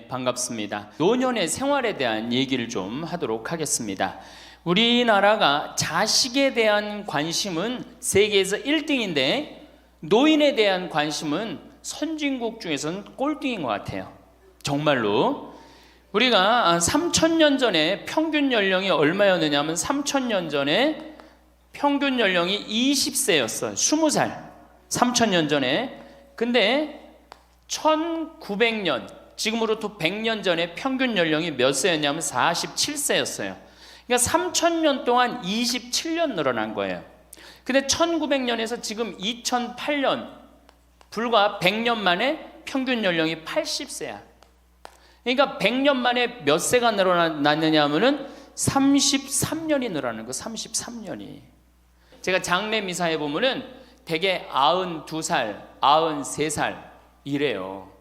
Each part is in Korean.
네, 반갑습니다. 노년의 생활에 대한 얘기를 좀 하도록 하겠습니다. 우리나라가 자식에 대한 관심은 세계에서 1등인데 노인에 대한 관심은 선진국 중에서는 꼴등인 것 같아요. 정말로. 우리가 3,000년 전에 평균 연령이 얼마였느냐 하면 3,000년 전에 평균 연령이 20세였어요. 20살. 3,000년 전에. 근데 1900년, 지금으로부터 100년 전에 평균 연령이 몇 세였냐면 47세였어요. 그러니까 3,000년 동안 27년 늘어난 거예요. 근데 1900년에서 지금 2008년, 불과 100년 만에 평균 연령이 80세야. 그러니까 100년 만에 몇 세가 늘어났느냐 하면은 33년이 늘어나는 거, 33년이. 제가 장례 미사에 보면은 대개 92살, 93살 이래요.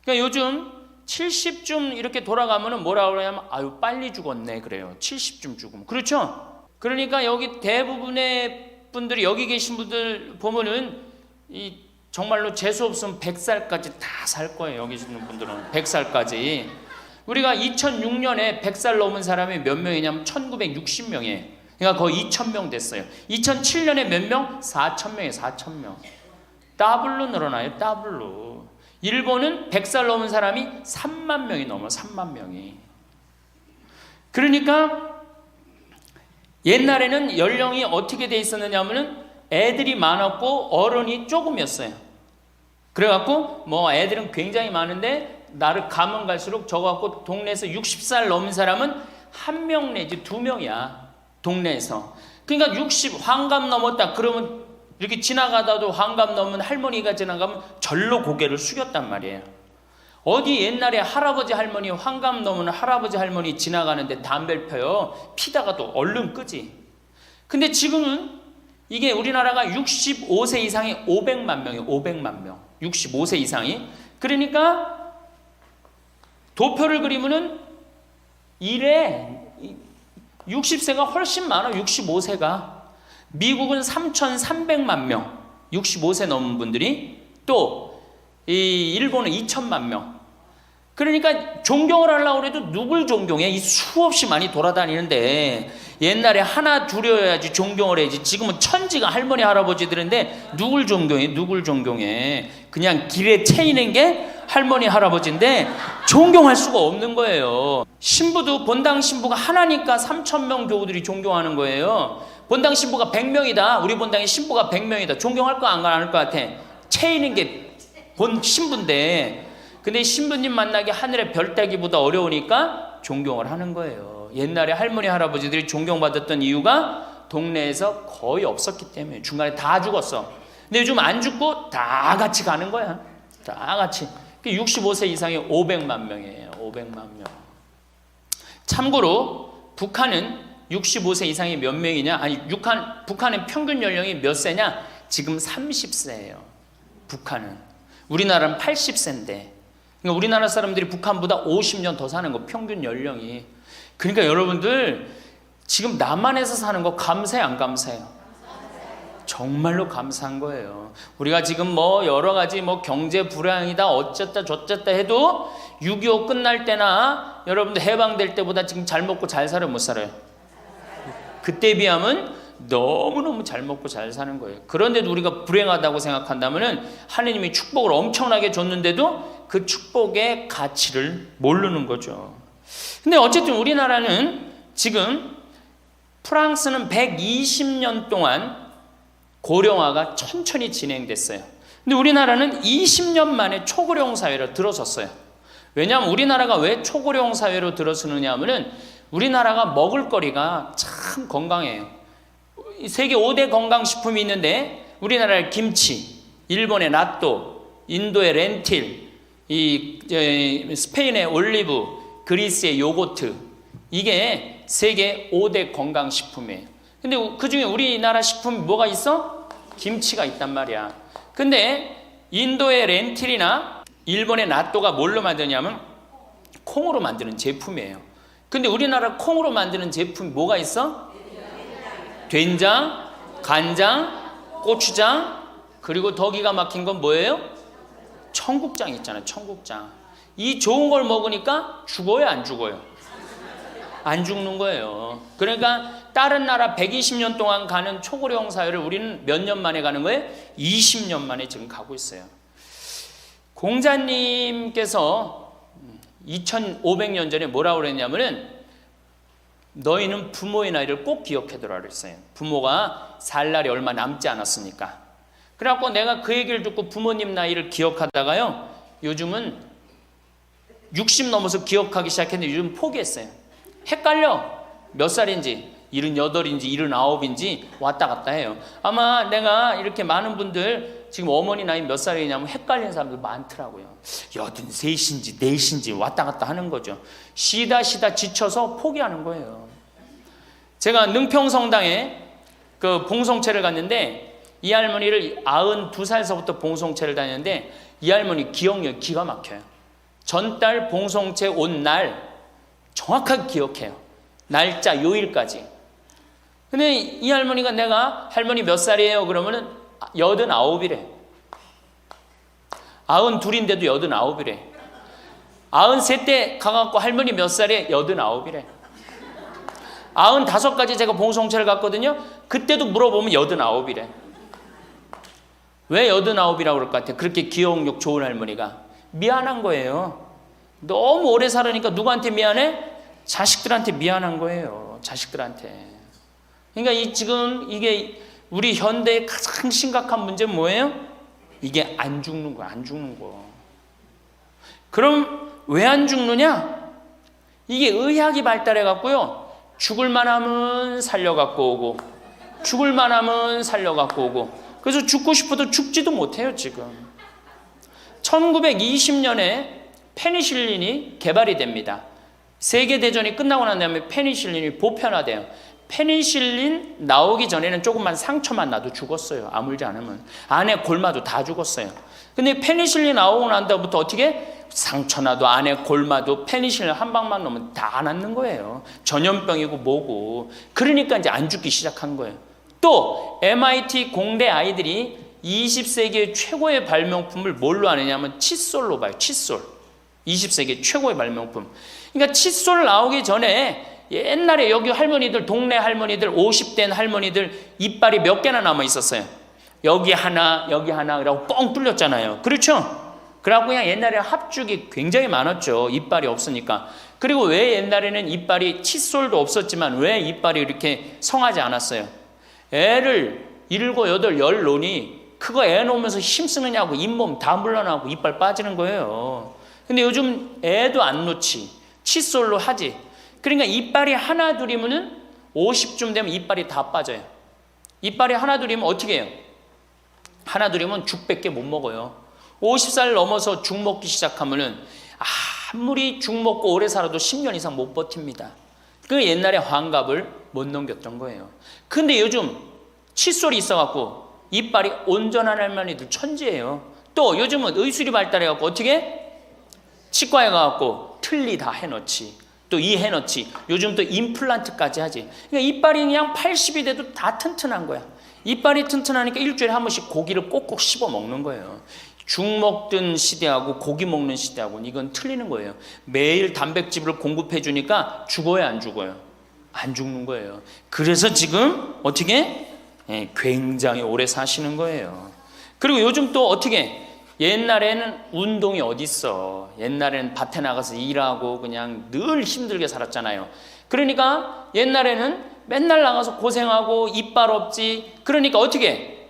그러니까 요즘 70쯤 이렇게 돌아가면은 뭐라고 그러냐면 아유 빨리 죽었네 그래요. 70쯤 죽으면. 그렇죠? 그러니까 여기 대부분의 분들이 여기 계신 분들 보면은 이 정말로 재수 없으면 100살까지 다 살 거예요. 여기 있는 분들은 100살까지. 우리가 2006년에 100살 넘은 사람이 몇 명이냐면 1960명이에요. 그러니까 거의 2,000명 됐어요. 2007년에 몇 명? 4,000명이에요. 4,000명. 더블로 늘어나요. 더블로. 일본은 100살 넘은 사람이 3만 명이 넘어. 3만 명이. 그러니까 옛날에는 연령이 어떻게 돼 있었느냐 하면은 애들이 많았고 어른이 조금이었어요. 그래갖고 뭐 애들은 굉장히 많은데 나를 가면 갈수록 저갖고 동네에서 60살 넘은 사람은 1명 내지 2명이야. 동네에서. 그러니까 60 환갑 넘었다 그러면 이렇게 지나가다도 환갑 넘은 할머니가 지나가면 절로 고개를 숙였단 말이에요. 어디 옛날에 할아버지 할머니 환갑 넘은 할아버지 할머니 지나가는데 담배를 펴요. 피다가도 얼른 끄지. 근데 지금은 이게 우리나라가 65세 이상이 500만 명이에요. 500만 명. 65세 이상이. 그러니까 도표를 그리면은 이래 60세가 훨씬 많아. 65세가. 미국은 3,300만 명. 65세 넘은 분들이. 또 이 일본은 2,000만 명. 그러니까 존경을 하려고 해도 누굴 존경해? 이 수없이 많이 돌아다니는데 옛날에 하나 둘이어야지 존경을 해야지. 지금은 천지가 할머니 할아버지들인데 누굴 존경해? 누굴 존경해? 그냥 길에 채이는 게 할머니 할아버지인데 존경할 수가 없는 거예요. 신부도 본당 신부가 하나니까 3,000명 교우들이 존경하는 거예요. 본당 신부가 100명이다. 우리 본당에 신부가 100명이다. 존경할 거 안 할 것 같아. 채이는 게 본 신부인데 근데 신부님 만나기 하늘의 별 따기보다 어려우니까 존경을 하는 거예요. 옛날에 할머니 할아버지들이 존경받았던 이유가 동네에서 거의 없었기 때문에. 중간에 다 죽었어. 근데 요즘 안 죽고 다 같이 가는 거야. 다 같이. 65세 이상이 500만 명이에요. 500만 명. 참고로 북한은 65세 이상이 몇 명이냐? 아니 북한은 평균 연령이 몇 세냐? 지금 30세예요. 북한은. 우리나라는 80세인데. 그러니까 우리나라 사람들이 북한보다 50년 더 사는 거 평균 연령이. 그러니까 여러분들 지금 남한에서 사는 거 감사해 안 감사해요? 정말로 감사한 거예요. 우리가 지금 뭐 여러 가지 뭐 경제 불황이다 어쨌다 저쨌다 해도 6.25 끝날 때나 여러분들 해방될 때보다 지금 잘 먹고 잘 살아요 못 살아요? 그때에 비하면 너무너무 잘 먹고 잘 사는 거예요. 그런데도 우리가 불행하다고 생각한다면은 하느님이 축복을 엄청나게 줬는데도 그 축복의 가치를 모르는 거죠. 근데 어쨌든 우리나라는 지금 프랑스는 120년 동안 고령화가 천천히 진행됐어요. 근데 우리나라는 20년 만에 초고령 사회로 들어섰어요. 왜냐하면 우리나라가 왜 초고령 사회로 들어서느냐 하면은 우리나라가 먹을거리가 참 건강해요. 세계 5대 건강식품이 있는데 우리나라의 김치, 일본의 나또, 인도의 렌틸, 스페인의 올리브, 그리스의 요거트, 이게 세계 5대 건강식품이에요. 근데 그 중에 우리나라 식품이 뭐가 있어? 김치가 있단 말이야. 근데 인도의 렌틸이나 일본의 나또가 뭘로 만드냐면 콩으로 만드는 제품이에요. 근데 우리나라 콩으로 만드는 제품이 뭐가 있어? 된장, 간장, 고추장, 그리고 더 기가 막힌 건 뭐예요? 청국장 있잖아요. 청국장. 이 좋은 걸 먹으니까 죽어요, 안 죽어요? 안 죽는 거예요. 그러니까 다른 나라 120년 동안 가는 초고령 사회를 우리는 몇 년 만에 가는 거예요? 20년 만에 지금 가고 있어요. 공자님께서 2500년 전에 뭐라고 그랬냐면은 너희는 부모의 나이를 꼭 기억해두라 그랬어요. 부모가 살 날이 얼마 남지 않았으니까. 그래갖고 내가 그 얘기를 듣고 부모님 나이를 기억하다가요, 요즘은 60 넘어서 기억하기 시작했는데 요즘 포기했어요. 헷갈려. 몇 살인지, 78인지 79인지 왔다 갔다 해요. 아마 내가 이렇게 많은 분들 지금 어머니 나이 몇 살이냐면 헷갈리는 사람들 많더라고요. 83인지 4인지 왔다 갔다 하는 거죠. 쉬다 지쳐서 포기하는 거예요. 제가 능평성당에 그 봉송체를 갔는데 이 할머니를 92살서부터 봉송체를 다녔는데 이 할머니 기억력이 기가 막혀요. 전달 봉송체 온 날 정확하게 기억해요. 날짜 요일까지. 근데 이 할머니가 내가 할머니 몇 살이에요? 그러면은 89이래. 92인데도 89이래. 93때 가갖고 할머니 몇 살에 89이래. 95까지 제가 봉송체를 갔거든요. 그때도 물어보면 89이래. 왜 89이라고 그럴 것 같아요? 그렇게 기억력 좋은 할머니가. 미안한 거예요. 너무 오래 살으니까 누구한테 미안해? 자식들한테 미안한 거예요. 자식들한테. 그러니까 지금 이게 우리 현대의 가장 심각한 문제는 뭐예요? 이게 안 죽는 거야. 안 죽는 거. 그럼 왜 안 죽느냐? 이게 의학이 발달해 갖고요. 죽을 만하면 살려 갖고 오고, 죽을 만하면 살려 갖고 오고. 그래서 죽고 싶어도 죽지도 못해요, 지금. 1920년에 페니실린이 개발이 됩니다. 세계대전이 끝나고 난 다음에 페니실린이 보편화돼요. 페니실린 나오기 전에는 조금만 상처만 나도 죽었어요. 아물지 않으면. 안에 골마도 다 죽었어요. 근데 페니실린 나오고 난 다음부터 어떻게? 상처 나도 안에 골마도 페니실린 한 방만 넣으면 다 낫는 거예요. 전염병이고 뭐고. 그러니까 이제 안 죽기 시작한 거예요. 또 MIT 공대 아이들이 20세기의 최고의 발명품을 뭘로 아느냐면 칫솔로 봐요. 칫솔. 20세기 최고의 발명품. 그러니까 칫솔 나오기 전에 옛날에 여기 할머니들, 동네 할머니들, 50된 할머니들 이빨이 몇 개나 남아 있었어요. 여기 하나, 여기 하나, 그러고 뻥 뚫렸잖아요. 그렇죠? 그래갖고 그냥 옛날에 합죽이 굉장히 많았죠. 이빨이 없으니까. 그리고 왜 옛날에는 이빨이 칫솔도 없었지만 왜 이빨이 이렇게 성하지 않았어요? 애를 7, 8, 10 놓으니 그거 애 놓으면서 힘쓰느냐고 잇몸 다 물러나고 이빨 빠지는 거예요. 근데 요즘 애도 안 놓지. 칫솔로 하지. 그러니까 이빨이 하나 둘이면은 50쯤 되면 이빨이 다 빠져요. 이빨이 하나 둘이면 어떻게 해요? 하나 둘이면 죽밖에 못 먹어요. 50살 넘어서 죽 먹기 시작하면은 아무리 죽 먹고 오래 살아도 10년 이상 못 버팁니다. 그 옛날에 환갑을 못 넘겼던 거예요. 근데 요즘 칫솔이 있어갖고 이빨이 온전한 할머니들 천지예요. 또 요즘은 의술이 발달해갖고 어떻게? 치과에 가갖고 틀니 다 해놓지. 또 이 해놓지. 요즘 또 임플란트까지 하지. 그러니까 이빨이 그냥 80이 돼도 다 튼튼한 거야. 이빨이 튼튼하니까 일주일에 한 번씩 고기를 꼭꼭 씹어 먹는 거예요. 죽 먹던 시대하고 고기 먹는 시대하고는 이건 틀리는 거예요. 매일 단백질을 공급해 주니까 죽어요, 안 죽어요? 안 죽는 거예요. 그래서 지금 어떻게? 굉장히 오래 사시는 거예요. 그리고 요즘 또 어떻게? 옛날에는 운동이 어딨어. 옛날에는 밭에 나가서 일하고 그냥 늘 힘들게 살았잖아요. 그러니까 옛날에는 맨날 나가서 고생하고 이빨 없지. 그러니까 어떻게?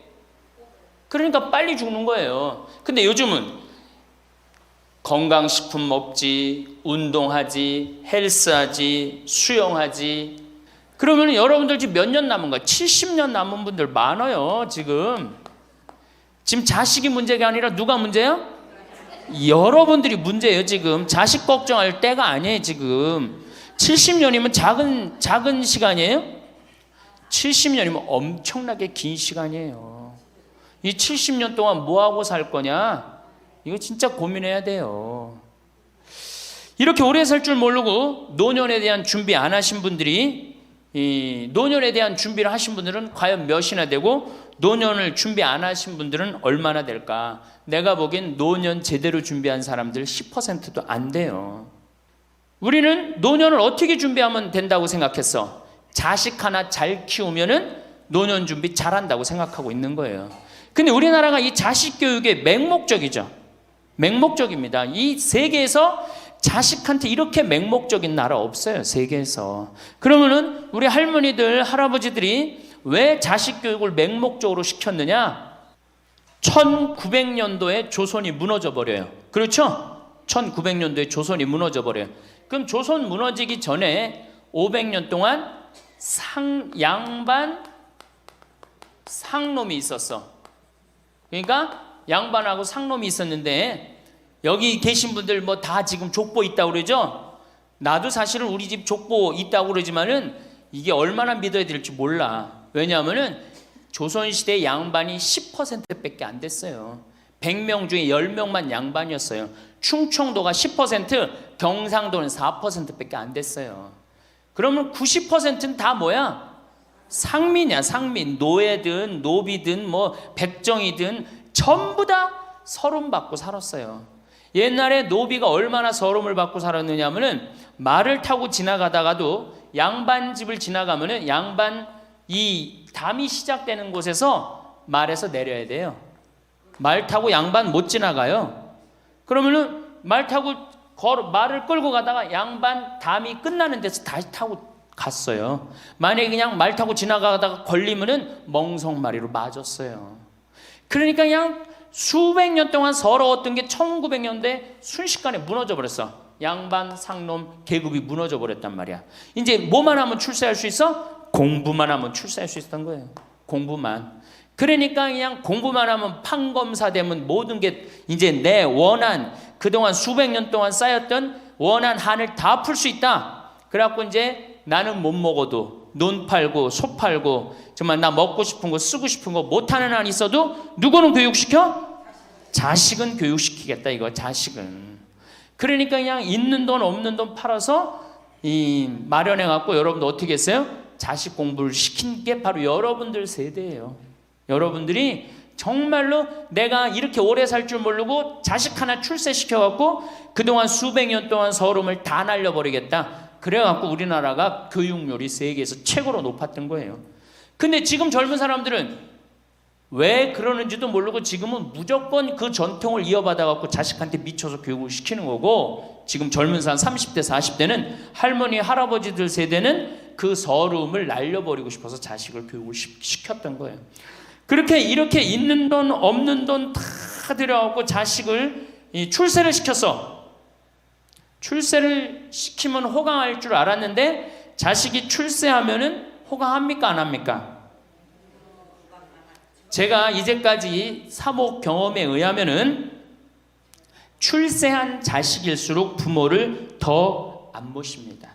그러니까 빨리 죽는 거예요. 근데 요즘은 건강식품 먹지, 운동하지, 헬스하지, 수영하지. 그러면 여러분들 지금 몇 년 남은 거야? 70년 남은 분들 많아요, 지금. 지금 자식이 문제가 아니라 누가 문제야? 여러분들이 문제예요, 지금. 자식 걱정할 때가 아니에요, 지금. 70년이면 작은 시간이에요? 70년이면 엄청나게 긴 시간이에요. 이 70년 동안 뭐하고 살 거냐? 이거 진짜 고민해야 돼요. 이렇게 오래 살 줄 모르고 노년에 대한 준비 안 하신 분들이, 이 노년에 대한 준비를 하신 분들은 과연 몇이나 되고 노년을 준비 안 하신 분들은 얼마나 될까? 내가 보기엔 노년 제대로 준비한 사람들 10%도 안 돼요. 우리는 노년을 어떻게 준비하면 된다고 생각했어? 자식 하나 잘 키우면은 노년 준비 잘한다고 생각하고 있는 거예요. 근데 우리나라가 이 자식 교육의 맹목적이죠. 맹목적입니다. 이 세계에서 자식한테 이렇게 맹목적인 나라 없어요. 세계에서. 그러면은 우리 할머니들, 할아버지들이 왜 자식 교육을 맹목적으로 시켰느냐? 1900년도에 조선이 무너져 버려요. 그렇죠? 1900년도에 조선이 무너져 버려요. 그럼 조선 무너지기 전에 500년 동안 양반 상놈이 있었어. 그러니까 양반하고 상놈이 있었는데, 여기 계신 분들 뭐 다 지금 족보 있다고 그러죠? 나도 사실은 우리 집 족보 있다고 그러지만은 이게 얼마나 믿어야 될지 몰라. 왜냐하면은 조선시대 양반이 10%밖에 안 됐어요. 100명 중에 10명만 양반이었어요. 충청도가 10%, 경상도는 4%밖에 안 됐어요. 그러면 90%는 다 뭐야? 상민이야, 상민. 노예든 노비든 뭐 백정이든 전부 다 서름 받고 살았어요. 옛날에 노비가 얼마나 서름을 받고 살았느냐 하면은 말을 타고 지나가다가도 양반 집을 지나가면은 양반 이 담이 시작되는 곳에서 말에서 내려야 돼요. 말 타고 양반 못 지나가요. 그러면은 말 타고 말을 끌고 가다가 양반 담이 끝나는 데서 다시 타고 갔어요. 만약에 그냥 말 타고 지나가다가 걸리면은 멍석마리로 맞았어요. 그러니까 그냥 수백 년 동안 서러웠던 게 1900년대 순식간에 무너져 버렸어. 양반, 상놈, 계급이 무너져 버렸단 말이야. 이제 뭐만 하면 출세할 수 있어? 공부만 하면 출세할 수 있었던 거예요. 공부만. 그러니까 그냥 공부만 하면 판검사 되면 모든 게 이제 내 원한, 그동안 수백 년 동안 쌓였던 원한 한을 다 풀 수 있다. 그래갖고 이제 나는 못 먹어도 눈 팔고 소 팔고 정말 나 먹고 싶은 거 쓰고 싶은 거 못하는 한 있어도 누구는 교육시켜? 자식은 교육시키겠다 이거. 자식은. 그러니까 그냥 있는 돈 없는 돈 팔아서 마련해 갖고 여러분들 어떻게 했어요? 자식 공부를 시킨 게 바로 여러분들 세대예요. 여러분들이 정말로 내가 이렇게 오래 살 줄 모르고 자식 하나 출세시켜 갖고 그동안 수백 년 동안 서름을 다 날려버리겠다. 그래갖고 우리나라가 교육률이 세계에서 최고로 높았던 거예요. 근데 지금 젊은 사람들은 왜 그러는지도 모르고 지금은 무조건 그 전통을 이어받아갖고 자식한테 미쳐서 교육을 시키는 거고, 지금 젊은 사람 30대 40대는 할머니 할아버지들 세대는 그 서름을 날려버리고 싶어서 자식을 교육을 시켰던 거예요. 그렇게 이렇게 있는 돈 없는 돈 다 들여갖고 자식을 출세를 시켰어. 출세를 시키면 호강할 줄 알았는데 자식이 출세하면은 호강합니까 안 합니까? 제가 이제까지 사목 경험에 의하면은 출세한 자식일수록 부모를 더 안 모십니다.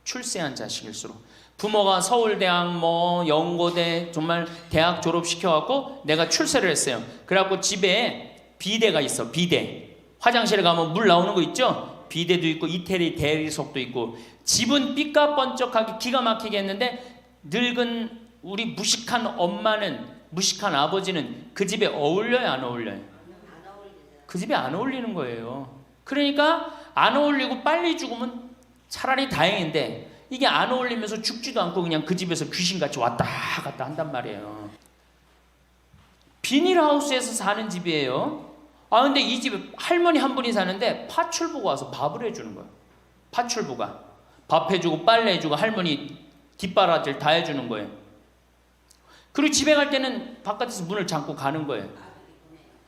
출세한 자식일수록. 부모가 서울대학 뭐 연고대 정말 대학 졸업시켜갖고 내가 출세를 했어요. 그래갖고 집에 비대가 있어. 비대. 화장실에 가면 물 나오는 거 있죠? 비대도 있고 이태리 대리석도 있고. 집은 삐까번쩍하게 기가 막히게 했는데 늙은 우리 무식한 엄마는, 무식한 아버지는 그 집에 어울려요 안 어울려요? 그 집에 안 어울리는 거예요. 그러니까 안 어울리고 빨리 죽으면 차라리 다행인데 이게 안 어울리면서 죽지도 않고 그냥 그 집에서 귀신같이 왔다 갔다 한단 말이에요. 비닐하우스에서 사는 집이에요. 근데 이 집에 할머니 한 분이 사는데 파출부가 와서 밥을 해주는 거예요. 파출부가 밥 해주고 빨래 해주고 할머니 뒷바라지를 다 해주는 거예요. 그리고 집에 갈 때는 바깥에서 문을 잠고 가는 거예요.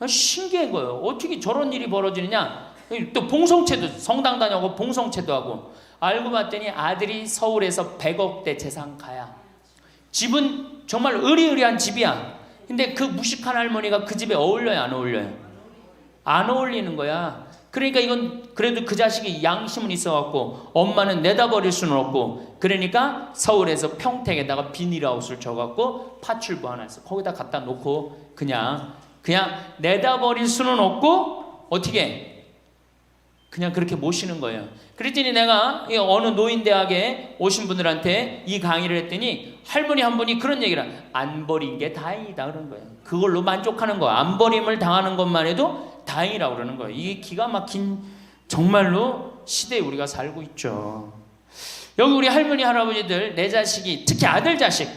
신기한 거예요. 어떻게 저런 일이 벌어지느냐. 또 봉송체도, 성당 다녀고 봉송체도 하고. 알고 봤더니 아들이 서울에서 100억대 재산가야. 집은 정말 으리으리한 집이야. 근데 그 무식한 할머니가 그 집에 어울려요 안 어울려요? 안 어울리는 거야. 그러니까 이건 그래도 그 자식이 양심은 있어갖고 엄마는 내다버릴 수는 없고, 그러니까 서울에서 평택에다가 비닐하우스를 져갖고 파출부 하나 있어. 거기다 갖다 놓고 그냥 내다버릴 수는 없고 어떻게 그냥 그렇게 모시는 거예요. 그랬더니 내가 어느 노인대학에 오신 분들한테 이 강의를 했더니 할머니 한 분이 그런 얘기를 안 버린 게 다행이다 그러는 거예요. 그걸로 만족하는 거예요. 안 버림을 당하는 것만 해도 다행이라고 그러는 거예요. 이게 기가 막힌 정말로 시대에 우리가 살고 있죠. 여기 우리 할머니 할아버지들 내 자식이 특히 아들 자식,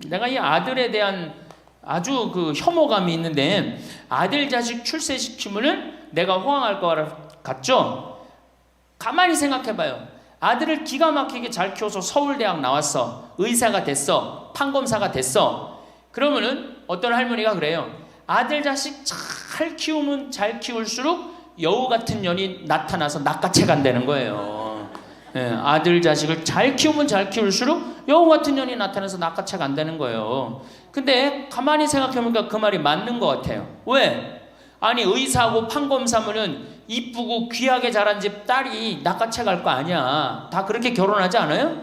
내가 이 아들에 대한 아주 그 혐오감이 있는데 아들 자식 출세시키면은 내가 호황할 것 같죠? 가만히 생각해봐요. 아들을 기가 막히게 잘 키워서 서울대학 나왔어, 의사가 됐어, 판검사가 됐어. 그러면은 어떤 할머니가 그래요. 아들 자식 잘 키우면 잘 키울수록 여우 같은 년이 나타나서 낚아채 간다는 거예요. 예, 아들 자식을 잘 키우면 잘 키울수록 여우 같은 년이 나타나서 낚아채 간다는 거예요. 근데 가만히 생각해보니까 그 말이 맞는 것 같아요. 왜? 아니 의사하고 판검사면은 이쁘고 귀하게 자란 집 딸이 낚아채 갈 거 아니야. 다 그렇게 결혼하지 않아요?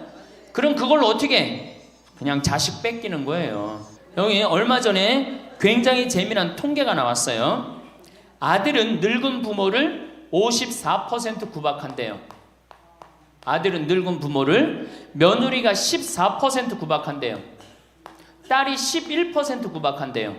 그럼 그걸 어떻게 그냥 자식 뺏기는 거예요. 여기 얼마 전에 굉장히 재미난 통계가 나왔어요. 아들은 늙은 부모를 54% 구박한대요. 아들은 늙은 부모를, 며느리가 14% 구박한대요. 딸이 11% 구박한대요.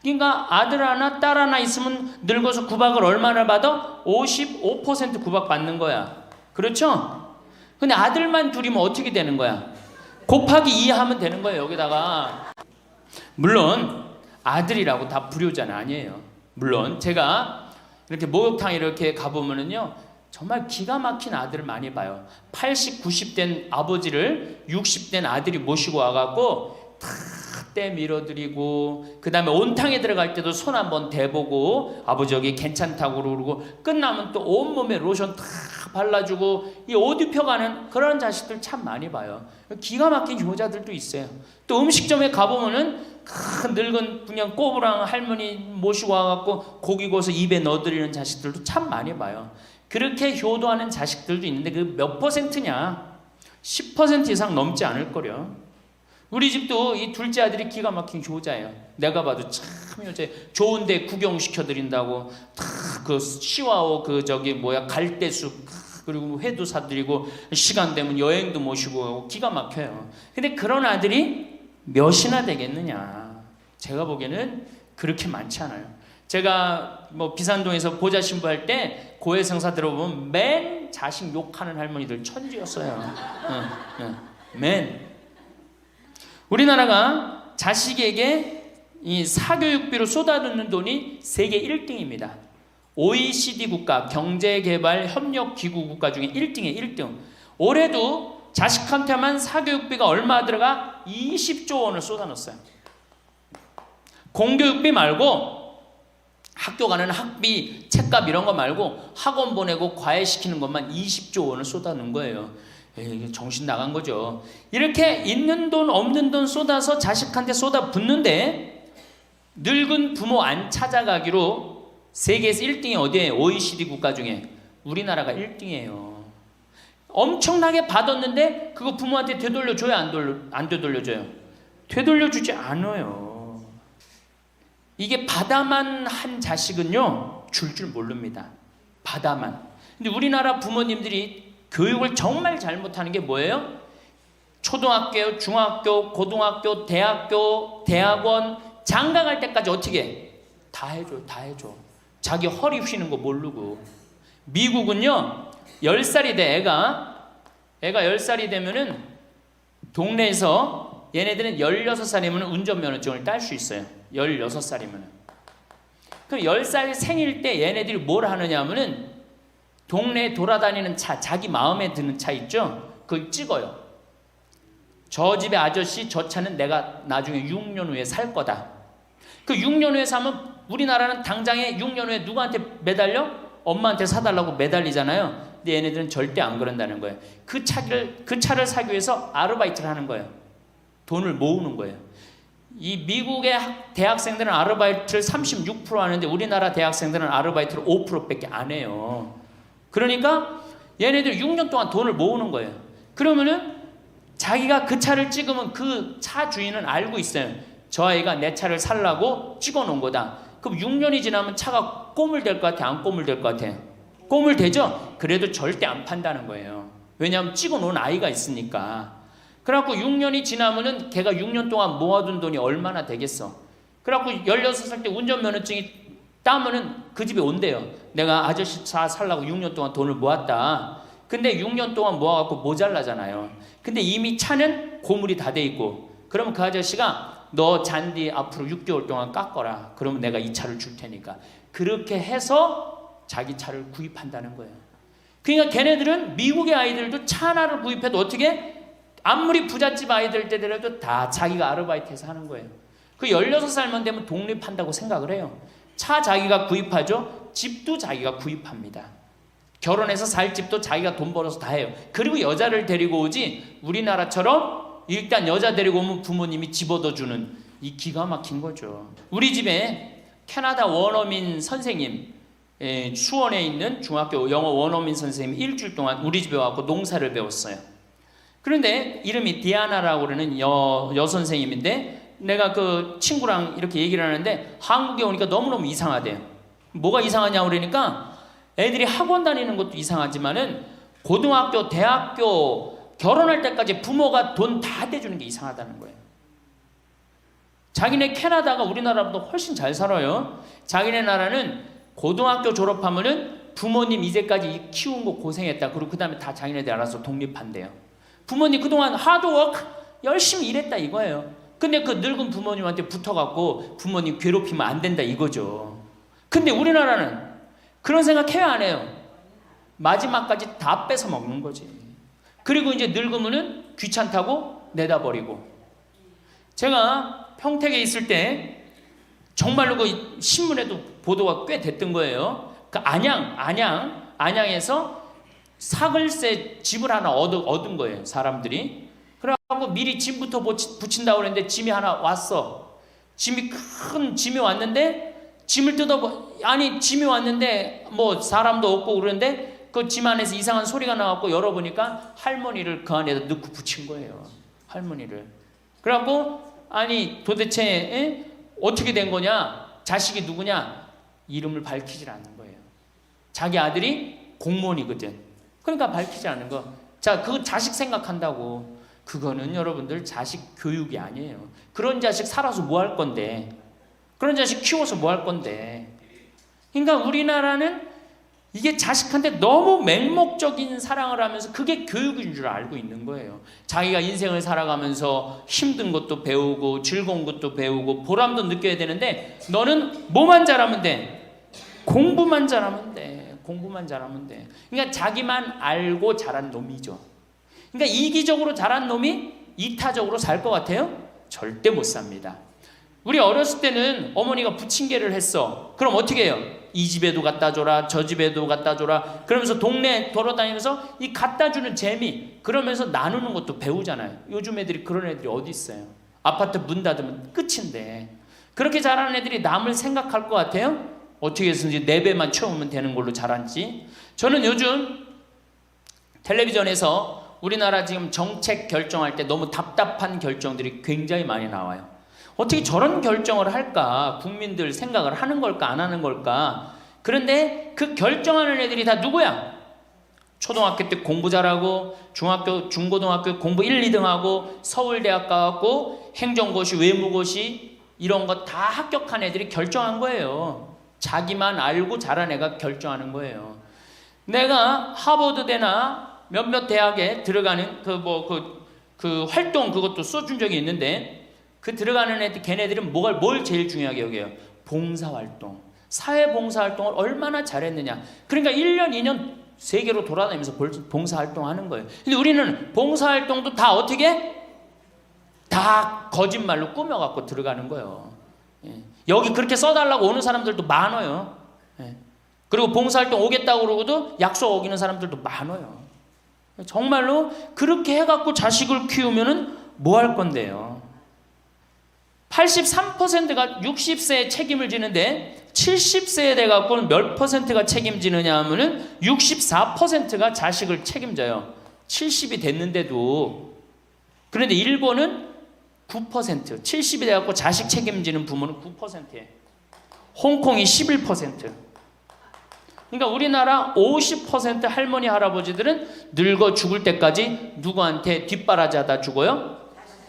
그러니까 아들 하나 딸 하나 있으면 늙어서 구박을 얼마나 받아? 55% 구박받는 거야. 그렇죠? 근데 아들만 둘이면 어떻게 되는 거야? 곱하기 2 하면 되는 거예요. 여기다가. 물론 아들이라고 다 불효자는 아니에요. 물론 제가 이렇게 목욕탕 이렇게 가보면은요 정말 기가 막힌 아들을 많이 봐요. 80, 90된 아버지를 60된 아들이 모시고 와갖고 때 밀어드리고, 그 다음에 온탕에 들어갈 때도 손 한번 대보고 아버지 여기 괜찮다고 그러고, 끝나면 또 온몸에 로션 다 발라주고 이 옷 입혀가는 그런 자식들 참 많이 봐요. 기가 막힌 효자들도 있어요. 또 음식점에 가보면은 큰 늙은 그냥 꼬부랑 할머니 모시고 와갖고 고기 구워서 입에 넣어드리는 자식들도 참 많이 봐요. 그렇게 효도하는 자식들도 있는데 그 몇 퍼센트냐? 10% 이상 넘지 않을 거려. 우리 집도 이 둘째 아들이 기가 막힌 효자예요. 내가 봐도 참 효자. 좋은데 구경시켜드린다고 그 시와오 그 저기 뭐야 갈대숲 그리고 회도 사드리고 시간 되면 여행도 모시고 기가 막혀요. 근데 그런 아들이 몇이나 되겠느냐? 제가 보기에는 그렇게 많지 않아요. 제가 뭐 비산동에서 보좌 신부할 때 고해성사 들어보면 맨 자식 욕하는 할머니들 천지였어요. 맨. 우리나라가 자식에게 이 사교육비로 쏟아붓는 돈이 세계 1등입니다. OECD 국가, 경제개발협력기구 국가 중에 1등이에요. 1등. 올해도 자식한테만 사교육비가 얼마 들어가? 20조 원을 쏟아넣었어요. 공교육비 말고 학교 가는 학비, 책값 이런 거 말고 학원 보내고 과외시키는 것만 20조 원을 쏟아넣은 거예요. 정신 나간 거죠. 이렇게 있는 돈 없는 돈 쏟아서 자식한테 쏟아붓는데 늙은 부모 안 찾아가기로 세계에서 1등이 어디예요? OECD 국가 중에 우리나라가 1등이에요. 엄청나게 받았는데 그거 부모한테 되돌려줘요? 안 되돌려줘요? 되돌려주지 않아요. 이게 받아만 한 자식은요 줄 모릅니다. 받아만. 근데 우리나라 부모님들이 교육을 정말 잘못하는 게 뭐예요? 초등학교, 중학교, 고등학교, 대학교, 대학원, 장가 갈 때까지 어떻게 해? 다 해줘, 다 해줘. 자기 허리 휘는 거 모르고. 미국은요 10살이 돼 애가 10살이 되면은 동네에서 얘네들은 16살이면 운전면허증을 딸 수 있어요. 16살이면. 그럼 10살 생일 때 얘네들이 뭘 하느냐 하면은 동네에 돌아다니는 차, 자기 마음에 드는 차 있죠? 그걸 찍어요. 저 집의 아저씨 저 차는 내가 나중에 6년 후에 살 거다. 그 6년 후에 사면 우리나라는 당장에 6년 후에 누구한테 매달려? 엄마한테 사달라고 매달리잖아요. 근데 얘네들은 절대 안 그런다는 거예요. 그 차를 사기 위해서 아르바이트를 하는 거예요. 돈을 모으는 거예요. 이 미국의 대학생들은 아르바이트를 36% 하는데 우리나라 대학생들은 아르바이트를 5%밖에 안 해요. 그러니까 얘네들 6년 동안 돈을 모으는 거예요. 그러면은 자기가 그 차를 찍으면 그 차 주인은 알고 있어요. 저 아이가 내 차를 살라고 찍어 놓은 거다. 그럼 6년이 지나면 차가 꼬물될 것 같아? 안 꼬물될 것 같아? 꼬물 대죠? 그래도 절대 안 판다는 거예요. 왜냐하면 찍어 놓은 아이가 있으니까. 그래갖고 6년이 지나면은 걔가 6년 동안 모아둔 돈이 얼마나 되겠어. 그래갖고 16살 때 운전면허증이 따면은 그 집에 온대요. 내가 아저씨 차 살라고 6년 동안 돈을 모았다. 근데 6년 동안 모아갖고 모자라잖아요. 근데 이미 차는 고물이 다 돼 있고, 그러면 그 아저씨가 너 잔디 앞으로 6개월 동안 깎어라. 그러면 내가 이 차를 줄 테니까. 그렇게 해서 자기 차를 구입한다는 거예요. 그러니까 걔네들은 미국의 아이들도 차 하나를 구입해도 어떻게? 아무리 부잣집 아이들 때더라도 다 자기가 아르바이트해서 하는 거예요. 그 16살만 되면 독립한다고 생각을 해요. 차 자기가 구입하죠. 집도 자기가 구입합니다. 결혼해서 살 집도 자기가 돈 벌어서 다 해요. 그리고 여자를 데리고 오지, 우리나라처럼 일단 여자 데리고 오면 부모님이 집 얻어주는, 이 기가 막힌 거죠. 우리 집에 캐나다 원어민 선생님, 수원에 있는 중학교 영어 원어민 선생님이 일주일 동안 우리 집에 와서 농사를 배웠어요. 그런데 이름이 디아나라고 그러는 여선생님인데, 내가 그 친구랑 이렇게 얘기를 하는데 한국에 오니까 너무너무 이상하대요. 뭐가 이상하냐고 그러니까 애들이 학원 다니는 것도 이상하지만은 고등학교, 대학교 결혼할 때까지 부모가 돈 다 대주는 게 이상하다는 거예요. 자기네 캐나다가 우리나라보다 훨씬 잘 살아요. 자기네 나라는 고등학교 졸업하면은 부모님 이제까지 키운 거 고생했다. 그리고 그 다음에 다 자기네들 알아서 독립한대요. 부모님 그동안 하드워크 열심히 일했다 이거예요. 근데 그 늙은 부모님한테 붙어갖고 부모님 괴롭히면 안 된다 이거죠. 근데 우리나라는 그런 생각 해야 안 해요. 마지막까지 다 뺏어 먹는 거지. 그리고 이제 늙으면은 귀찮다고 내다버리고. 제가 평택에 있을 때 정말로 그 신문에도 보도가 꽤 됐던 거예요. 그 안양에서 사글세 집을 하나 얻은 거예요, 사람들이. 그래갖고 미리 짐부터 붙인다고 그랬는데 짐이 하나 왔어. 큰 짐이 왔는데 짐을 짐이 왔는데 뭐 사람도 없고 그러는데 그 짐 안에서 이상한 소리가 나갖고 열어보니까 할머니를 그 안에다 넣고 붙인 거예요. 할머니를. 그래갖고 아니 도대체 어떻게 된 거냐? 자식이 누구냐? 이름을 밝히질 않는 거예요. 자기 아들이 공무원이거든. 그러니까 밝히지 않는 거. 자, 그 자식 생각한다고. 그거는 여러분들 자식 교육이 아니에요. 그런 자식 살아서 뭐 할 건데. 그런 자식 키워서 뭐 할 건데. 그러니까 우리나라는 이게 자식한테 너무 맹목적인 사랑을 하면서 그게 교육인 줄 알고 있는 거예요. 자기가 인생을 살아가면서 힘든 것도 배우고 즐거운 것도 배우고 보람도 느껴야 되는데 너는 뭐만 잘하면 돼? 공부만 잘하면 돼. 공부만 잘하면 돼. 그러니까 자기만 알고 자란 놈이죠. 그러니까 이기적으로 자란 놈이 이타적으로 살 것 같아요? 절대 못 삽니다. 우리 어렸을 때는 어머니가 부침개를 했어. 그럼 어떻게 해요? 이 집에도 갖다 줘라, 저 집에도 갖다 줘라. 그러면서 동네 돌아다니면서 이 갖다 주는 재미, 그러면서 나누는 것도 배우잖아요. 요즘 애들이 그런 애들이 어디 있어요? 아파트 문 닫으면 끝인데. 그렇게 자라는 애들이 남을 생각할 것 같아요? 어떻게 해서든지 4배만 채우면 되는 걸로 자란지. 저는 요즘 텔레비전에서 우리나라 지금 정책 결정할 때 너무 답답한 결정들이 굉장히 많이 나와요. 어떻게 저런 결정을 할까? 국민들 생각을 하는 걸까? 안 하는 걸까? 그런데 그 결정하는 애들이 다 누구야? 초등학교 때 공부 잘하고 중학교, 중고등학교 공부 1, 2등 하고 서울대학 가고 행정고시, 외무고시 이런 거 다 합격한 애들이 결정한 거예요. 자기만 알고 자란 애가 결정하는 거예요. 내가 하버드대나 몇몇 대학에 들어가는 그 활동 그것도 써준 적이 있는데 그 들어가는 애들 걔네들은 뭘 제일 중요하게 여겨요? 봉사활동. 사회봉사활동을 얼마나 잘했느냐. 그러니까 1년, 2년 세계로 돌아다니면서 봉사활동하는 거예요. 근데 우리는 봉사활동도 다 어떻게? 다 거짓말로 꾸며갖고 들어가는 거예요. 여기 그렇게 써달라고 오는 사람들도 많아요. 그리고 봉사활동 오겠다고 그러고도 약속 어기는 사람들도 많아요. 정말로 그렇게 해갖고 자식을 키우면은 뭐 할 건데요? 83%가 60세에 책임을 지는데 70세에 돼갖고는 몇 %가 책임지느냐 하면은 64%가 자식을 책임져요. 70이 됐는데도. 그런데 일본은 9%, 70이 돼갖고 자식 책임지는 부모는 9%예요. 홍콩이 11%. 그러니까 우리나라 50% 할머니 할아버지들은 늙어 죽을 때까지 누구한테 뒷바라지하다 죽어요?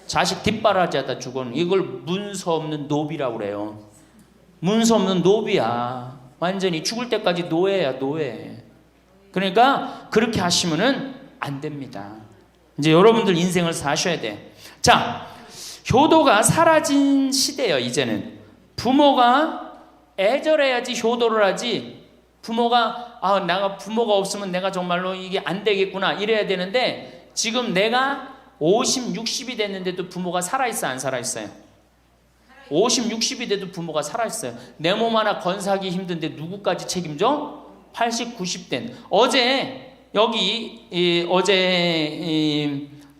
자식 뒷바라지하다 죽어요. 이걸 문서 없는 노비라고 그래요. 문서 없는 노비야. 완전히 죽을 때까지 노예야, 노예. 그러니까 그렇게 하시면은 안 됩니다. 이제 여러분들 인생을 사셔야 돼. 자, 효도가 사라진 시대예요. 이제는 부모가 애절해야지 효도를 하지. 부모가 내가 부모가 없으면 내가 정말로 이게 안 되겠구나 이래야 되는데, 지금 내가 50, 60이 됐는데도 부모가 살아있어, 안 살아있어요? 50, 60이 돼도 부모가 살아있어요. 내 몸 하나 건사하기 힘든데 누구까지 책임져? 80, 90된. 어제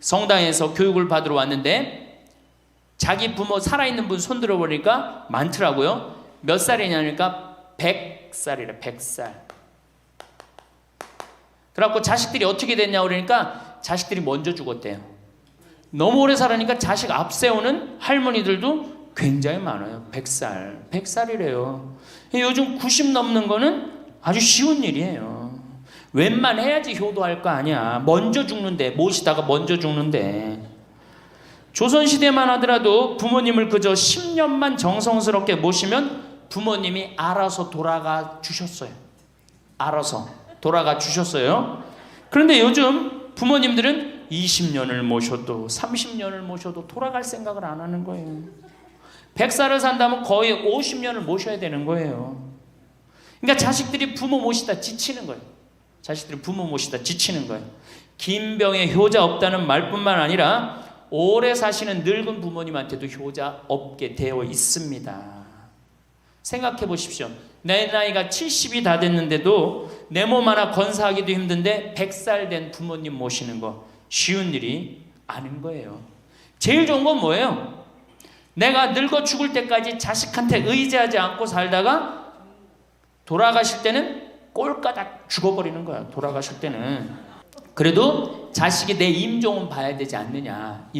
성당에서 교육을 받으러 왔는데 자기 부모 살아있는 분 손 들어보니까 많더라고요. 몇 살이냐니까 100살이래. 100살. 그래갖고 자식들이 어떻게 됐냐고 그러니까 자식들이 먼저 죽었대요. 너무 오래 살으니까 자식 앞세우는 할머니들도 굉장히 많아요. 100살. 100살이래요. 요즘 90 넘는 거는 아주 쉬운 일이에요. 웬만해야지 효도할 거 아니야. 먼저 죽는데, 모시다가 먼저 죽는데. 조선시대만 하더라도 부모님을 그저 10년만 정성스럽게 모시면 부모님이 알아서 돌아가 주셨어요. 알아서 돌아가 주셨어요. 그런데 요즘 부모님들은 20년을 모셔도 30년을 모셔도 돌아갈 생각을 안 하는 거예요. 100살을 산다면 거의 50년을 모셔야 되는 거예요. 그러니까 자식들이 부모 모시다 지치는 거예요. 자식들이 부모 모시다 지치는 거예요. 김병에 효자 없다는 말뿐만 아니라 오래 사시는 늙은 부모님한테도 효자 없게 되어 있습니다. 생각해 보십시오. 내 나이가 70이 다 됐는데도 내 몸 하나 건사하기도 힘든데 100살 된 부모님 모시는 거 쉬운 일이 아닌 거예요. 제일 좋은 건 뭐예요? 내가 늙어 죽을 때까지 자식한테 의지하지 않고 살다가 돌아가실 때는 꼴까닥 죽어버리는 거야. 돌아가실 때는. 그래도 자식이 내 임종은 봐야 되지 않느냐.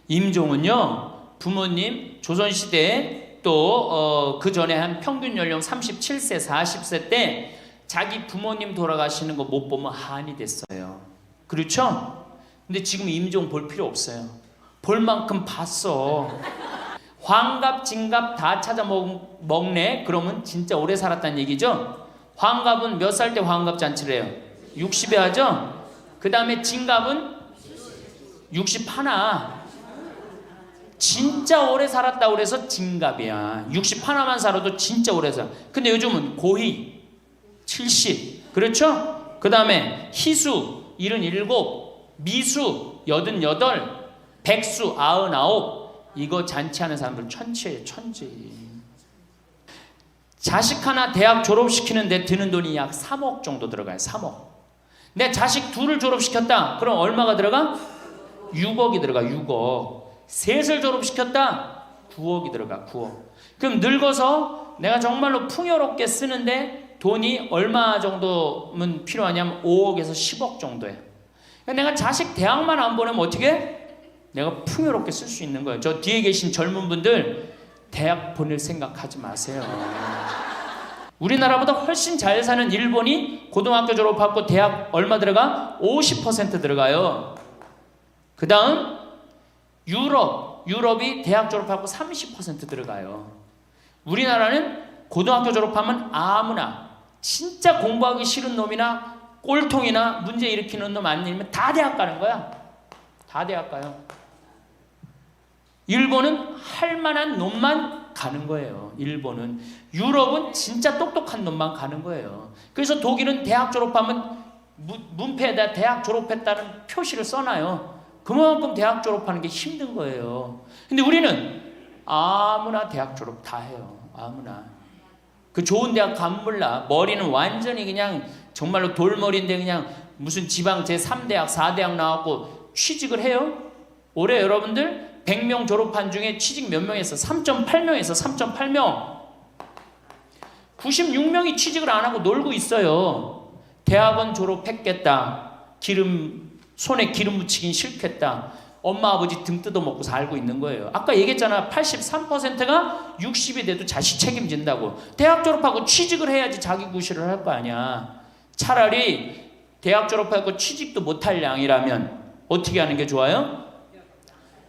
임종은요 부모님 조선시대에 또 그 전에 한 평균 연령 37세 40세 때 자기 부모님 돌아가시는 거 못 보면 한이 됐어요. 그렇죠? 근데 지금 임종 볼 필요 없어요. 볼 만큼 봤어. 환갑, 진갑 다 찾아 먹네? 그러면 진짜 오래 살았다는 얘기죠? 환갑은 몇 살 때 환갑 잔치를 해요? 60에 하죠? 그 다음에 진갑은 61. 진짜 오래 살았다고 그래서 진갑이야. 61만 살아도 진짜 오래 살아. 근데 요즘은 고희 70. 그렇죠? 그 다음에 희수 77, 미수 88, 백수 99. 이거 잔치하는 사람들 천치예요. 천치. 자식 하나 대학 졸업시키는데 드는 돈이 약 3억 정도 들어가요. 3억. 내 자식 둘을 졸업시켰다. 그럼 얼마가 들어가? 6억이 들어가. 6억. 셋을 졸업시켰다. 9억이 들어가. 9억. 그럼 늙어서 내가 정말로 풍요롭게 쓰는데 돈이 얼마 정도면 필요하냐면 5억에서 10억 정도예요. 내가 자식 대학만 안 보내면 어떻게? 내가 풍요롭게 쓸 수 있는 거예요. 저 뒤에 계신 젊은 분들 대학 보낼 생각하지 마세요. 우리나라보다 훨씬 잘 사는 일본이 고등학교 졸업하고 대학 얼마 들어가? 50% 들어가요. 그 다음 유럽이 대학 졸업하고 30% 들어가요. 우리나라는 고등학교 졸업하면 아무나 진짜 공부하기 싫은 놈이나 꼴통이나 문제 일으키는 놈 아니면 다 대학 가는 거야. 다 대학 가요. 일본은 할 만한 놈만 가는 거예요. 일본은. 유럽은 진짜 똑똑한 놈만 가는 거예요. 그래서 독일은 대학 졸업하면 문패에다 대학 졸업했다는 표시를 써놔요. 그만큼 대학 졸업하는 게 힘든 거예요. 근데 우리는 아무나 대학 졸업 다 해요. 아무나. 그 좋은 대학 가면 몰라. 머리는 완전히 그냥 정말로 돌머리인데 그냥 무슨 지방 제3대학 4대학 나왔고 취직을 해요. 올해 여러분들 100명 졸업한 중에 취직 몇 명 했어? 3.8명에서 3.8명. 96명이 취직을 안 하고 놀고 있어요. 대학원 졸업했겠다. 손에 기름 묻히긴 싫겠다. 엄마 아버지 등 뜯어먹고 살고 있는 거예요. 아까 얘기했잖아. 83%가 60이 돼도 자식 책임진다고. 대학 졸업하고 취직을 해야지 자기 구실을 할 거 아니야. 차라리 대학 졸업하고 취직도 못할 양이라면 어떻게 하는 게 좋아요?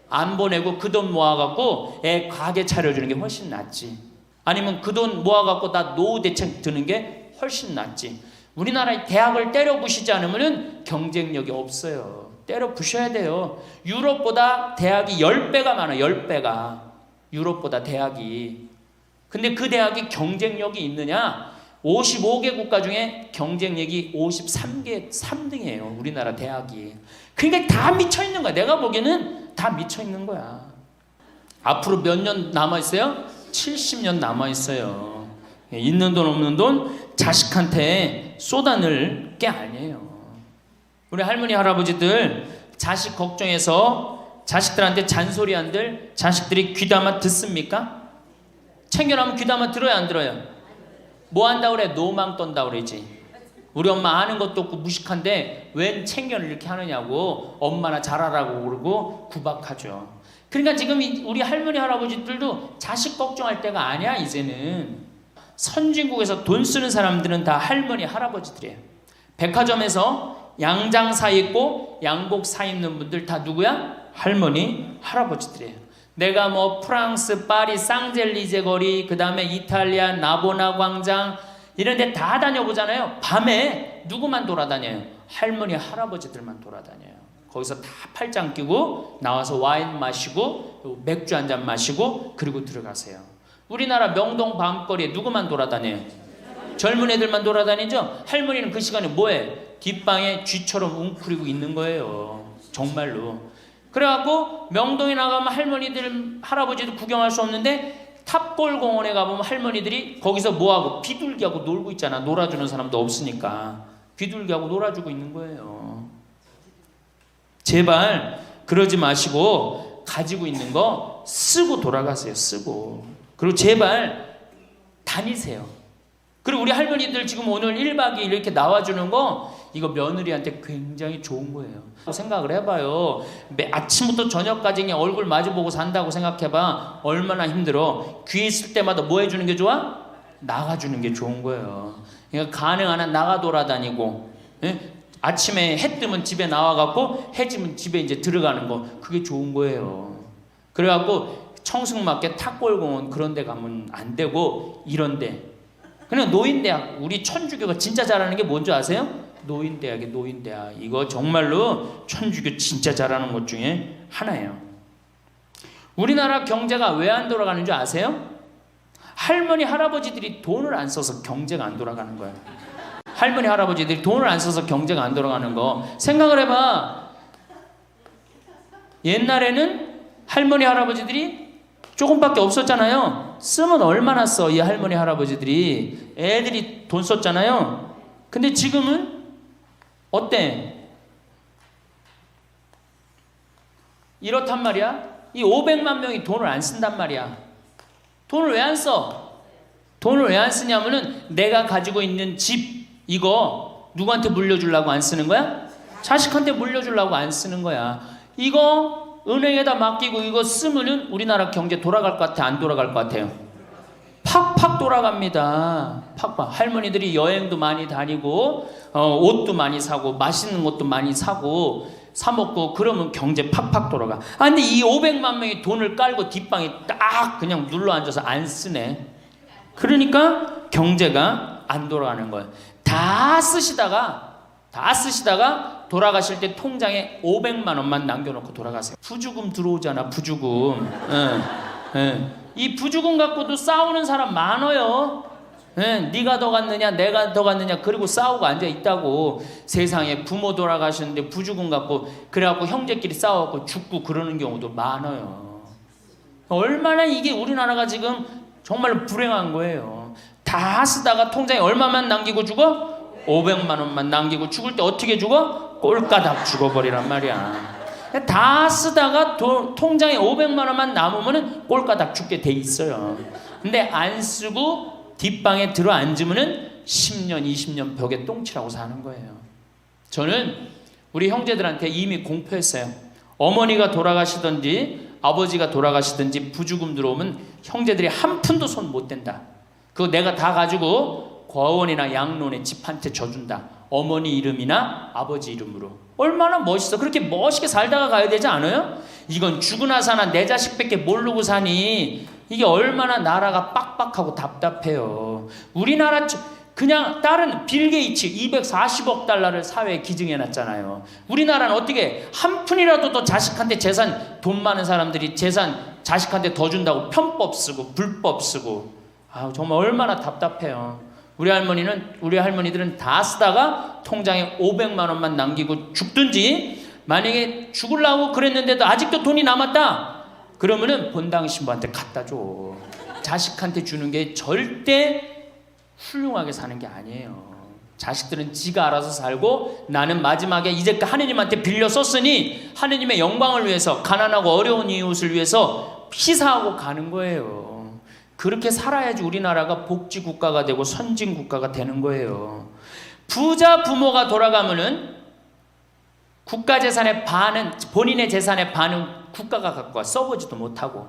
안 보내고 그 돈 모아갖고 애 가게 차려주는 게 훨씬 낫지. 아니면 그 돈 모아갖고 나 노후 대책 드는 게 훨씬 낫지. 우리나라의 대학을 때려 부시지 않으면 경쟁력이 없어요. 때려 부셔야 돼요. 유럽보다 대학이 10배가 많아요. 10배가. 유럽보다 대학이. 근데 그 대학이 경쟁력이 있느냐? 55개 국가 중에 경쟁력이 53개 3등이에요. 우리나라 대학이. 그러니까 다 미쳐있는 거야. 내가 보기에는 다 미쳐있는 거야. 앞으로 몇 년 남아있어요? 70년 남아있어요. 있는 돈 없는 돈 자식한테 쏟아낼 게 아니에요. 우리 할머니 할아버지들 자식 걱정해서 자식들한테 잔소리한들 자식들이 귀담아 듣습니까? 챙겨나면 귀담아 들어야 안 들어요? 뭐 한다고 그래? 노망 떤다고 그러지. 우리 엄마 아는 것도 없고 무식한데 웬 챙겨를 이렇게 하느냐고 엄마나 잘하라고 그러고 구박하죠. 그러니까 지금 우리 할머니 할아버지들도 자식 걱정할 때가 아니야. 이제는 선진국에서 돈 쓰는 사람들은 다 할머니 할아버지들이에요. 백화점에서 양장 사 입고 양복 사 입는 분들 다 누구야? 할머니 할아버지들이에요. 내가 뭐 프랑스 파리 쌍젤리제 거리, 그 다음에 이탈리아 나보나 광장 이런 데 다 다녀보잖아요. 밤에 누구만 돌아다녀요? 할머니 할아버지들만 돌아다녀요. 거기서 다 팔짱 끼고 나와서 와인 마시고 맥주 한 잔 마시고 그리고 들어가세요. 우리나라 명동 밤거리에 누구만 돌아다녀요? 젊은 애들만 돌아다니죠? 할머니는 그 시간에 뭐해? 뒷방에 쥐처럼 웅크리고 있는 거예요. 정말로. 그래갖고 명동에 나가면 할머니들 할아버지도 구경할 수 없는데 탑골 공원에 가보면 할머니들이 거기서 뭐하고 비둘기하고 놀고 있잖아. 놀아주는 사람도 없으니까 비둘기하고 놀아주고 있는 거예요. 제발 그러지 마시고 가지고 있는 거 쓰고 돌아가세요. 쓰고. 그리고 제발 다니세요. 그리고 우리 할머니들 지금 오늘 1박 2일 이렇게 나와주는 거 이거 며느리한테 굉장히 좋은 거예요. 생각을 해봐요. 아침부터 저녁까지 그냥 얼굴 마주보고 산다고 생각해봐. 얼마나 힘들어. 귀 있을 때마다 뭐 해주는 게 좋아? 나가주는 게 좋은 거예요. 그러니까 가능한 한 나가 돌아다니고, 예? 아침에 해 뜨면 집에 나와갖고 해 지면 집에 이제 들어가는 거 그게 좋은 거예요. 그래갖고 청승맞게 탑골공원 그런 데 가면 안 되고 이런 데 그냥 노인대학 우리 천주교가 진짜 잘하는 게 뭔지 아세요? 노인대학이에요. 노인대학. 이거 정말로 천주교 진짜 잘하는 것 중에 하나예요. 우리나라 경제가 왜 안 돌아가는 줄 아세요? 할머니 할아버지들이 돈을 안 써서 경제가 안 돌아가는 거예요. 할머니 할아버지들이 돈을 안 써서 경제가 안 돌아가는 거 생각을 해봐. 옛날에는 할머니 할아버지들이 조금밖에 없었잖아요. 쓰면 얼마나 써? 이 할머니 할아버지들이 애들이 돈 썼잖아요. 근데 지금은 어때? 이렇단 말이야. 이 500만 명이 돈을 안 쓴단 말이야. 돈을 왜 안 써? 돈을 왜 안 쓰냐면은 내가 가지고 있는 집 이거 누구한테 물려주려고 안 쓰는 거야? 자식한테 물려주려고 안 쓰는 거야. 이거 은행에다 맡기고 이거 쓰면은 우리나라 경제 돌아갈 것 같아? 안 돌아갈 것 같아요? 팍팍 돌아갑니다. 팍팍. 할머니들이 여행도 많이 다니고 옷도 많이 사고 맛있는 것도 많이 사고 사 먹고 그러면 경제 팍팍 돌아가. 근데 이 500만 명이 돈을 깔고 뒷방에 딱 그냥 눌러 앉아서 안 쓰네. 그러니까 경제가 안 돌아가는 거예요. 다 쓰시다가 돌아가실 때 통장에 500만 원만 남겨놓고 돌아가세요. 부주금 들어오잖아. 부주금. 이 부주금 갖고도 싸우는 사람 많아요. 네가 더 갔느냐 내가 더 갔느냐 그리고 싸우고 앉아있다고. 세상에 부모 돌아가셨는데 부주금 갖고 그래갖고 형제끼리 싸워갖고 죽고 그러는 경우도 많아요. 얼마나 이게 우리나라가 지금 정말로 불행한 거예요. 다 쓰다가 통장에 얼마만 남기고 죽어? 500만 원만 남기고 죽을 때 어떻게 죽어? 꼴까닥 죽어버리란 말이야. 다 쓰다가 통장에 500만 원만 남으면 꼴까닥 죽게 돼 있어요. 근데 안 쓰고 뒷방에 들어 앉으면 10년 20년 벽에 똥치라고 사는 거예요. 저는 우리 형제들한테 이미 공표했어요. 어머니가 돌아가시든지 아버지가 돌아가시든지 부주금 들어오면 형제들이 한 푼도 손 못 댄다. 그거 내가 다 가지고 과원이나 양론에 집 한 채 져준다. 어머니 이름이나 아버지 이름으로. 얼마나 멋있어. 그렇게 멋있게 살다가 가야 되지 않아요? 이건 죽으나 사나 내 자식밖에 모르고 사니 이게 얼마나 나라가 빡빡하고 답답해요. 우리나라 그냥 다른 빌 게이츠 240억 달러를 사회에 기증해놨잖아요. 우리나라는 어떻게 한 푼이라도 더 자식한테 재산, 돈 많은 사람들이 재산 자식한테 더 준다고 편법 쓰고 불법 쓰고. 아, 정말 얼마나 답답해요. 우리 할머니들은 다 쓰다가 통장에 500만 원만 남기고 죽든지, 만약에 죽으려고 그랬는데도 아직도 돈이 남았다 그러면은 본당 신부한테 갖다 줘. 자식한테 주는 게 절대 훌륭하게 사는 게 아니에요. 자식들은 지가 알아서 살고, 나는 마지막에 이제까지 하느님한테 빌려 썼으니 하느님의 영광을 위해서, 가난하고 어려운 이웃을 위해서 희사하고 가는 거예요. 그렇게 살아야지 우리나라가 복지국가가 되고 선진국가가 되는 거예요. 부자 부모가 돌아가면은 국가재산의 반은, 본인의 재산의 반은 국가가 갖고 와. 써보지도 못하고,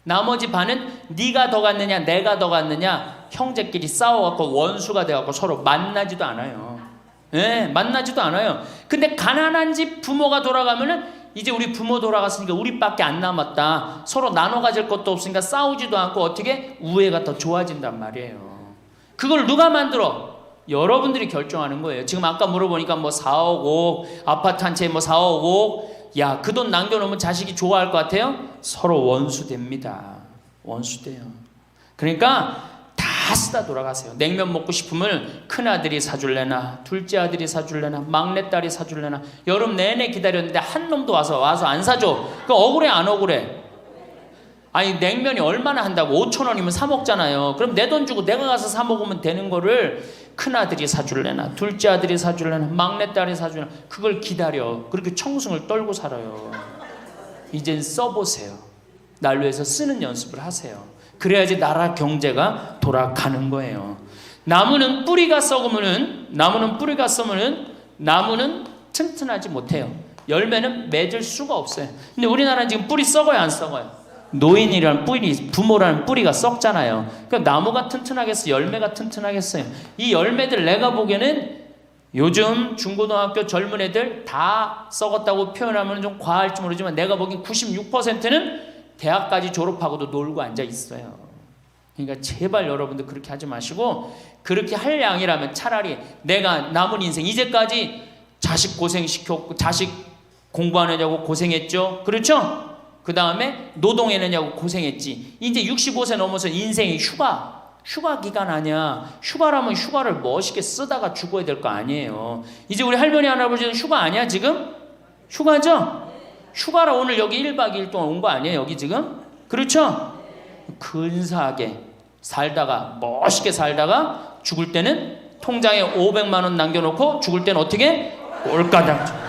나머지 반은 네가 더 갖느냐 내가 더 갖느냐 형제끼리 싸워갖고 원수가 돼갖고 서로 만나지도 않아요. 예, 만나지도 않아요. 근데 가난한 집 부모가 돌아가면은 이제 우리 부모 돌아갔으니까 우리밖에 안 남았다, 서로 나눠 가질 것도 없으니까 싸우지도 않고 어떻게 우애가 더 좋아진단 말이에요. 그걸 누가 만들어? 여러분들이 결정하는 거예요. 지금 아까 물어보니까 뭐 4억 5억 아파트 한 채에 뭐 4억 5억, 야, 그 돈 남겨놓으면 자식이 좋아할 것 같아요? 서로 원수됩니다. 원수돼요. 그러니까 다 쓰다 돌아가세요. 냉면 먹고 싶으면 큰아들이 사줄래나, 둘째 아들이 사줄래나, 막내딸이 사줄래나, 여름 내내 기다렸는데 한 놈도 와서 안 사줘. 그 억울해 안 억울해? 아니, 냉면이 얼마나 한다고? 5,000원이면 사 먹잖아요. 그럼 내 돈 주고 내가 가서 사 먹으면 되는 거를 큰아들이 사줄래나, 둘째 아들이 사줄래나, 막내딸이 사줄래나, 그걸 기다려. 그렇게 청승을 떨고 살아요. 이젠 써보세요. 날 위해서 쓰는 연습을 하세요. 그래야지 나라 경제가 돌아가는 거예요. 나무는 뿌리가 썩으면은, 나무는 튼튼하지 못해요. 열매는 맺을 수가 없어요. 근데 우리나라는 지금 뿌리 썩어요, 안 썩어요? 노인이라는 뿌리, 부모라는 뿌리가 썩잖아요. 그러니까 나무가 튼튼하겠어요? 열매가 튼튼하겠어요? 이 열매들 내가 보기에는 요즘 중고등학교 젊은 애들 다 썩었다고 표현하면 좀 과할지 모르지만 내가 보기엔 96%는 대학까지 졸업하고도 놀고 앉아 있어요. 그러니까 제발 여러분들 그렇게 하지 마시고, 그렇게 할 양이라면 차라리 내가 남은 인생, 이제까지 자식 고생시켰고, 자식 공부하느냐고 고생했죠. 그렇죠? 그 다음에 노동해내냐고 고생했지. 이제 65세 넘어서 인생이 휴가 기간 아니야. 휴가라면 휴가를 멋있게 쓰다가 죽어야 될 거 아니에요. 이제 우리 할머니 할아버지는 휴가 아니야 지금? 휴가죠? 휴가라 오늘 여기 1박 2일 동안 온 거 아니에요 여기 지금? 그렇죠? 근사하게 살다가, 멋있게 살다가 죽을 때는 통장에 500만 원 남겨놓고 죽을 때는 어떻게? 꼴가당